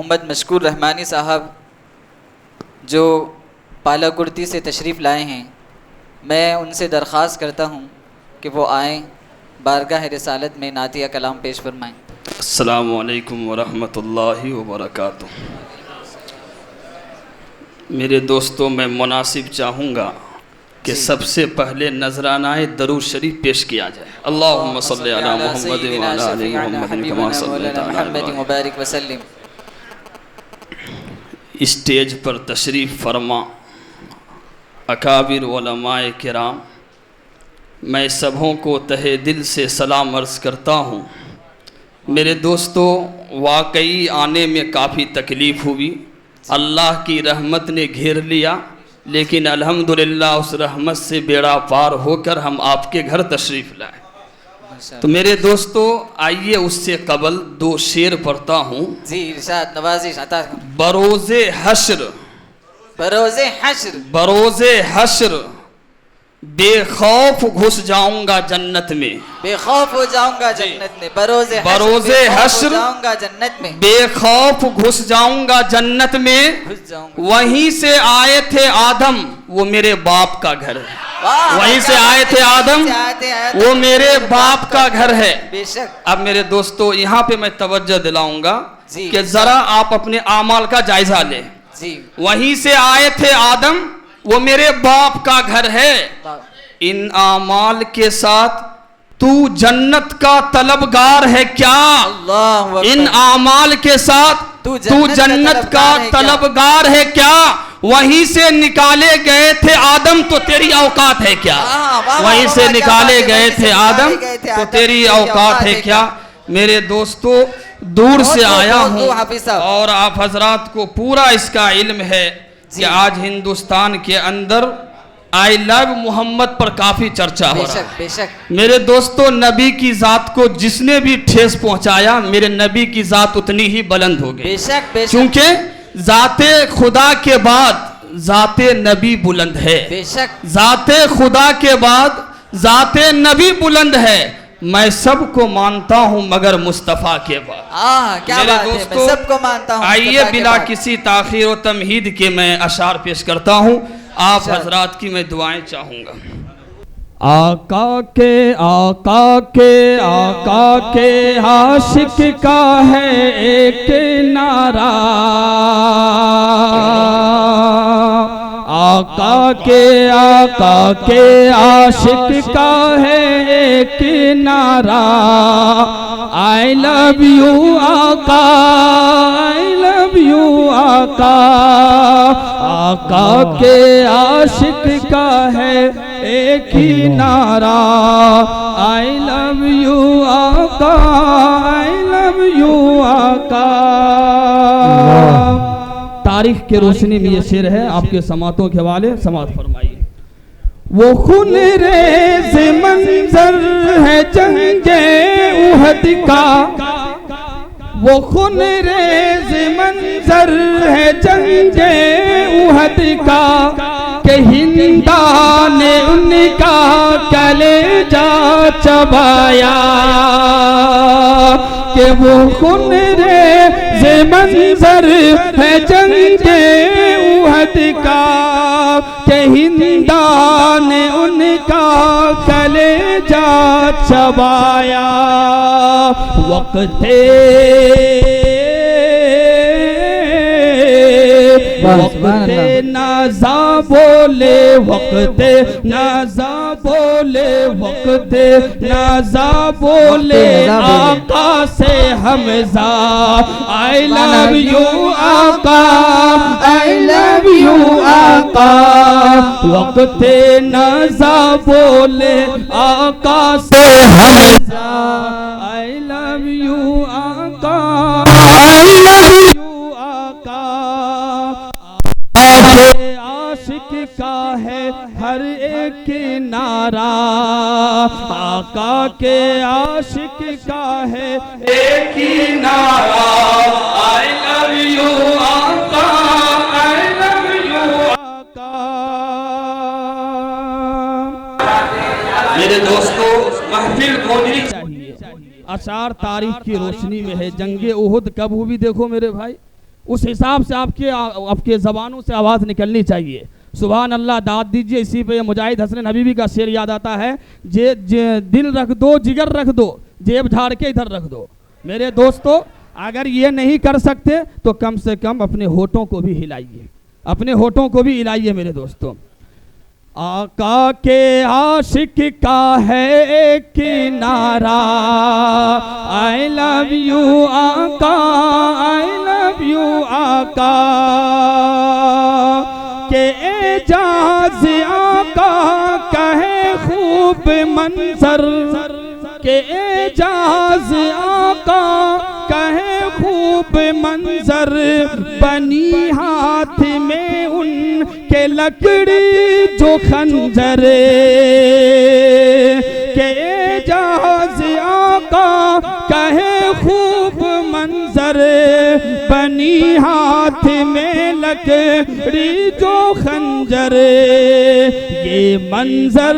मोहम्मद मशकूर रहमानी साहब जो पालाकुर्ती से तशरीफ़ लाए हैं, मैं उनसे दरख्वास्त करता हूँ कि वो आएँ, बारगाह रिसालत में नातिया कलाम पेश फरमाएँ। अस्सलामु अलैकुम वरहमतुल्लाहि वबरकातुह। मेरे दोस्तों, मैं मुनासिब चाहूँगा कि सबसे पहले नजरानाए दरूद शरीफ पेश किया जाए। अल्लाहुम्मा सल्ली अला मुहम्मद व अला आलि मुहम्मद कमा सल्लैता अला इब्राहीम। स्टेज पर तशरीफ़ फरमा अकाबिर उलमाए किराम, मैं सबों को तहे दिल से सलाम अर्ज़ करता हूँ। मेरे दोस्तों, वाकई आने में काफ़ी तकलीफ़ हुई, अल्लाह की रहमत ने घेर लिया, लेकिन अल्हम्दुलिल्लाह उस रहमत से बेड़ा पार होकर हम आपके घर तशरीफ़ लाए। तो मेरे दोस्तों, आइए उससे कबल दो शेर पढ़ता हूँ। जी इरशाद नवाजिश अता। बरोज़े हश्र, बरोज़े हश्र, बरोज़े हश्र बेखौफ घुस जाऊंगा जन्नत में, बेखौफ हो जाऊंगा जन्नत में। बरोज़े हश्र जाऊंगा जन्नत में, बेखौफ घुस जाऊंगा जन्नत में। घुस जाऊंगा। वहीं से आए थे आदम, वो मेरे बाप का घर है। वहीं से आए थे आदम, वो मेरे बाप का घर है। बेशक। अब मेरे दोस्तों, यहाँ पे मैं तवज्जो दिलाऊंगा जी। कि जरा आप अपने आमाल का जायजा लें। जी। वहीं से आए थे आदम, वो मेरे बाप का घर है। इन आमाल के साथ तू जन्नत का तलबगार है क्या? अल्लाह। इन आमाल के साथ तू जन्नत का तलबगार है क्या? वहीं से निकाले गए थे आदम, तो तेरी औकात है क्या? वहीं से निकाले गए थे आदम, तो तेरी औकात है क्या? मेरे दोस्तों, दूर से आया हूँ और आप हजरात को पूरा इसका इल्म है कि आज हिंदुस्तान के अंदर आई लव मोहम्मद पर काफी चर्चा हो रहा है। बेशक। मेरे दोस्तों, नबी की जात को जिसने भी ठेस पहुंचाया, मेरे नबी की जात उतनी ही बुलंद हो गई। बेशक बेशक। क्योंकि जाते खुदा के बाद जाते नबी बुलंद है। बेशक। जाते खुदा के बाद जाते नबी बुलंद है। मैं सबको मानता हूं मगर मुस्तफ़ा के बाद। क्या मेरे बात है, दोस्तों, मैं सबको मानता हूं। आइए बिला किसी ताखीर और तमहीद के मैं अशार पेश करता हूं। आप हजरात की मैं दुआएं चाहूंगा। आका के आशिक का है एक नारा, आका के आशिक का है एक नारा। आई लव यू आका, आई लव यू आका। आका के आशिक का है एक ही नारा। आई लव यू आका, आई लव यू आका। तारीख के रोशनी में ये शेर है, आपके समातों के हवाले समात फरमाइए। वो खून रेज़ मंजर है जंगे उहद का, वो खून रेज़ मंजर है जंगे उहद का, के हिंदा ने उनका कलेजा चबाया। के वो खून रेज़ मंजर है जंगे उहद का, के हिंदा ने उनका कलेजा चबाया। वक़्ते नाज़ा बोले, वक़्ते नाज़ा बोले, वक़्ते नाज़ा बोले आका से हमज़ा। आई लव यू आका, आई लव यू आका। वक़्ते नाज़ा बोले आका से हमज़ा। आई लव यू आका, आई लव यू आका। आशिक का है हर एक नारा, आका के आशिक का है एक ही नारा। आई लव यू आका, आई लव यू आका। मेरे दोस्तों, महफिल खोजनी चाहिए। अशार तारीख की रोशनी में है। जंगे उहुद कब हुई देखो मेरे भाई, उस हिसाब से आपके ज़बानों से आवाज़ निकलनी चाहिए। सुभान अल्लाह, दाद दीजिए। इसी पे मुजाहिद हसन हबीबी का शेर याद आता है, दिल रख दो, जिगर रख दो, जेब झाड़ के इधर रख दो। मेरे दोस्तों, अगर ये नहीं कर सकते तो कम से कम अपने होठों को भी हिलाइए, अपने होठों को भी हिलाइए मेरे दोस्तों। आका के आशिक का है एक नारा, आई लव यू आका, आई लव यू आका, के एजाज आका कहे खूब मंजर, के एजाज आका कहे खूब मंजर, बनी हाथ में उनके लकड़ी जो खंजर, के एजाज आका कहे खूब मंजर, बनी हाथ में लकड़ी जो खंजर, ये मंजर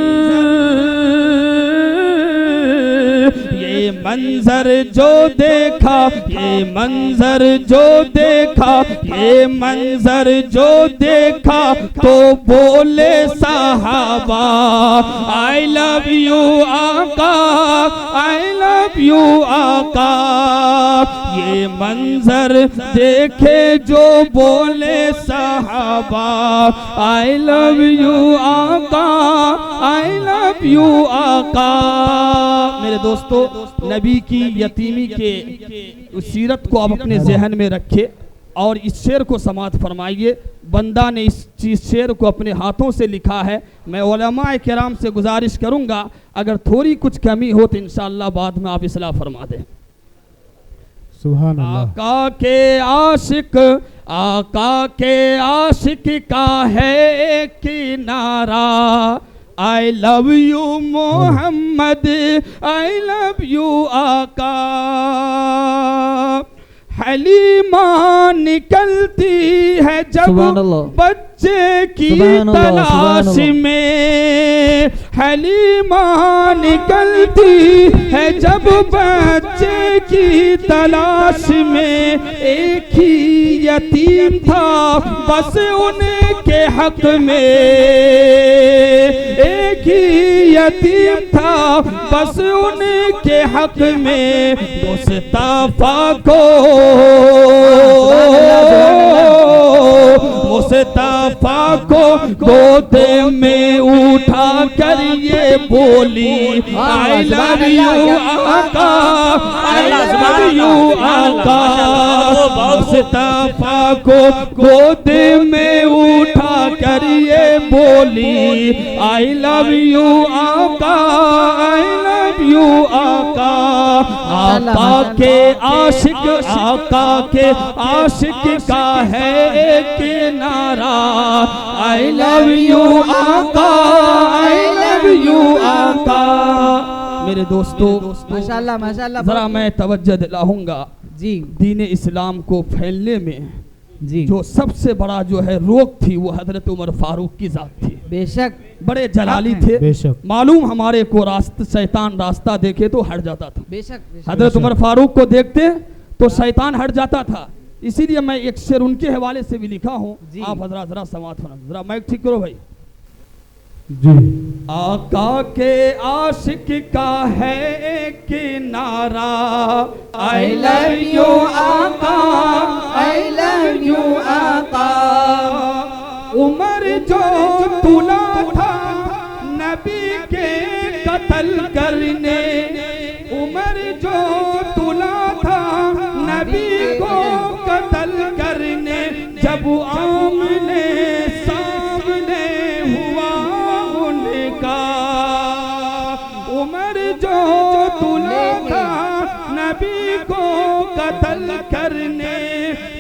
जो देखा, ये मंजर जो देखा, ये मंजर जो देखा, तो बोले साहबा आई लव यू आका, आई लव यू आका, ये मंजर देखे जो बोले साहबा आई लव यू आका, आई लव यू आका। मेरे दोस्तों, नबी की यतीमी के उस सीरत को आप अपने जहन में रखें और इस शेर को समाअत फरमाइए। बंदा ने इस शेर को अपने हाथों से लिखा है। मैं उलमाए किराम से गुजारिश करूंगा, अगर थोड़ी कुछ कमी हो तो इंशाअल्लाह बाद में आप इस्लाह फरमा दें। सुभान अल्लाह। आका के आशिक का है एक नारा, I love you Mohammad, I love you आका, हलीमा निकलती है जब बच्चे की तलाश में, हलीमा निकलती है जब बच्चे की तलाश में, एक ही यतीम था बस उनके हक में, एक ही यतीम था बस उनके हक में, मुस्तफा को मुस्तफा को गोद में उठा कर ये बोली आई लव यू आका, आई लव यू आका, मुस्तफा को गोद में उठा कर ये बोली आई लव यू आका, आई लव यू आका। आका के आशिक, आका के आशिक का है एक नारा, आई लव यू आका, आई लव यू आका। मेरे दोस्तों, माशाल्लाह माशाल्लाह, जरा मैं तवज्जो दिलाऊंगा जी, दीन इस्लाम को फैलने में जी जो सबसे बड़ा जो है रोक थी वो हजरत उमर फारूक की जात थी। बेशक बड़े जलाली थे, बेशक मालूम हमारे को शैतान रास्ता देखे तो हट जाता था। बेशक हजरत उमर फारूक को देखते तो शैतान हट जाता था। इसीलिए मैं एक शेर उनके हवाले से भी लिखा हूँ, आप हजरा जरा समाअत फरमाइए। जरा माइक ठीक करो भाई जी। आका के आशिक का है एक नारा, आई लव यू आका, आई लव यू आका। उमर जो तुला था नबी के कत्ल करने, उमर जो तुला था नबी को कत्ल करने, जब आमने सामने हुआ उनका, उमर जो तुला था नबी को कत्ल करने,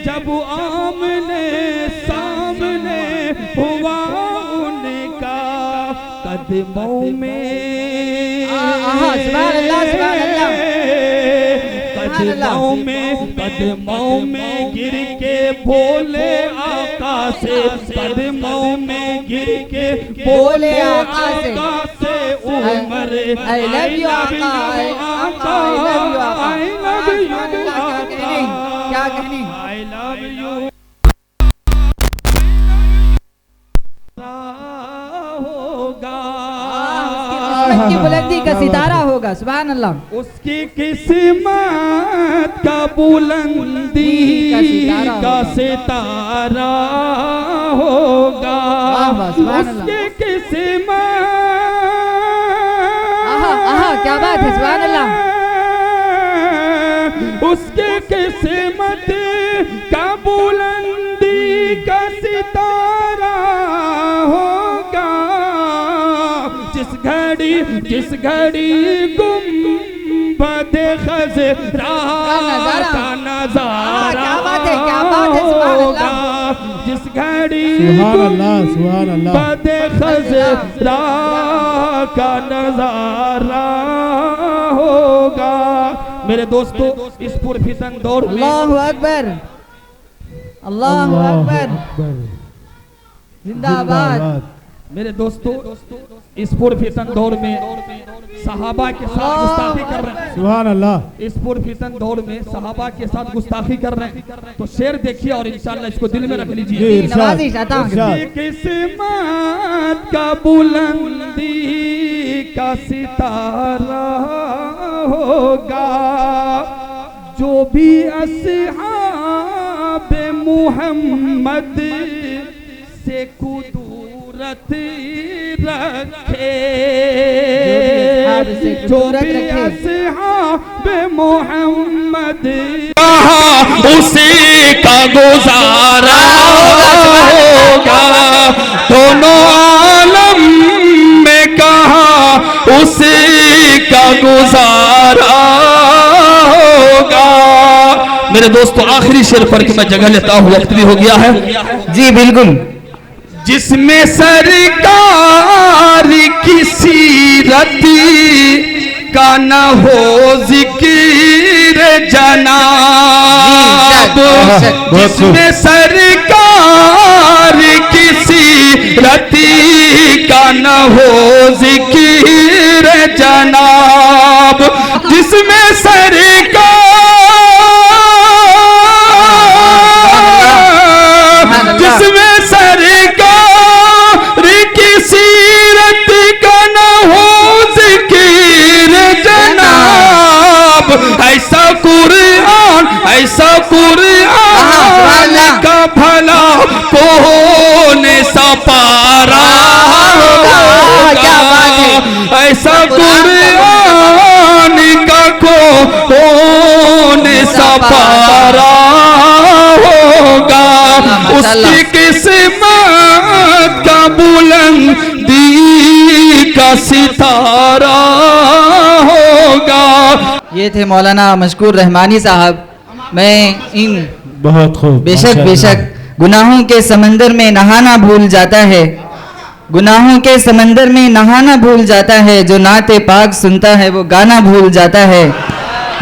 जब आमने सामने हुआ उनका, कदमों में कदमों में गिर के बोले आका से, कदमों में गिर के बोले आका से, उमर आई लव यू आका, आई लव यू आका, आई लव यू आका, क्या कहनी, आई लव यू की बुलंदी का सितारा होगा। सुभान अल्लाह। उसकी किस्मत का बुलंदी का सितारा होगा। उसकी किस्मत, क्या बात है, सुभान अल्लाह। उसके किस्मत का बुलंदी का सितारा होगा। जिस घड़ी गुंबद खज़रा का नजारा होगा। जिस घड़ी गुंबद खज़रा का नजारा होगा। मेरे दोस्तों, इस पुरफितन दौर में अल्लाहु अकबर, अल्लाहु अकबर, जिंदाबाद। मेरे दोस्तों, इस पुरफितन दौर में सहाबा के साथ गुस्ताखी कर रहे हैं। सुभान अल्लाह। इस पुरफितन दौर में सहाबा के साथ गुस्ताखी कर रहे हैं। तो शेर देखिए और इंशाअल्लाह इसको दिल में रख लीजिए। नवाजिश अता किस्मत का बुलंदी का सितारा होगा। जो भी अस्हाब मुहम्मद से कुदूरत रखे, जो भी अस्हाब मुहम्मद उसी का गुजारा होगा। दोनों आलम में कहा उसी का गुजारा होगा। मेरे दोस्तों, आखिरी शेर पर कि मैं जगह लेता हूँ, वक्त भी हो गया है। जी बिल्कुल। जिसमें सरकार की सीरत का न हो जिक्र जनाब, जिसमें सरकार की सीरत का न हो जिक्र जनाब, जिसमें सरकार की सीरत का न हो जिक्र जनाब। ऐसा कुरान का भला कौन सा पारा होगा। ऐसा कुरान का कौन सा पारा होगा। उसकी किस्मत का बुलंदी का सितारा होगा। ये थे मौलाना मशकूर रहमानी साहब। मैं इन बहुत खूब, बेशक गुनाहों के समंदर में नहाना भूल जाता है, गुनाहों के समंदर में नहाना भूल जाता है। जो नाते पाक सुनता है वो गाना भूल जाता है।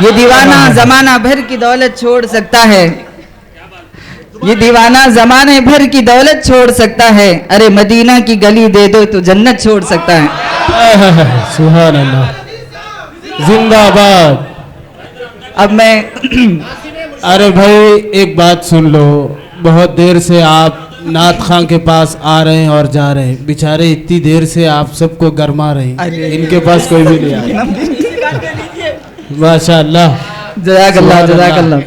ये दीवाना जमाना भर की दौलत छोड़ सकता है, ये दीवाना जमाने भर की दौलत छोड़ सकता है। अरे मदीना की गली दे दो तो जन्नत छोड़ सकता है। सुभान अल्लाह, जिंदाबाद। अब मैं अरे भाई एक बात सुन लो, बहुत देर से आप नात खां के पास आ रहे हैं और जा रहे हैं। बेचारे इतनी देर से आप सबको गरमा रहे हैं, इनके पास कोई भी नहीं आया। माशाअल्लाह, जज़ाकल्लाह जज़ाकल्लाह।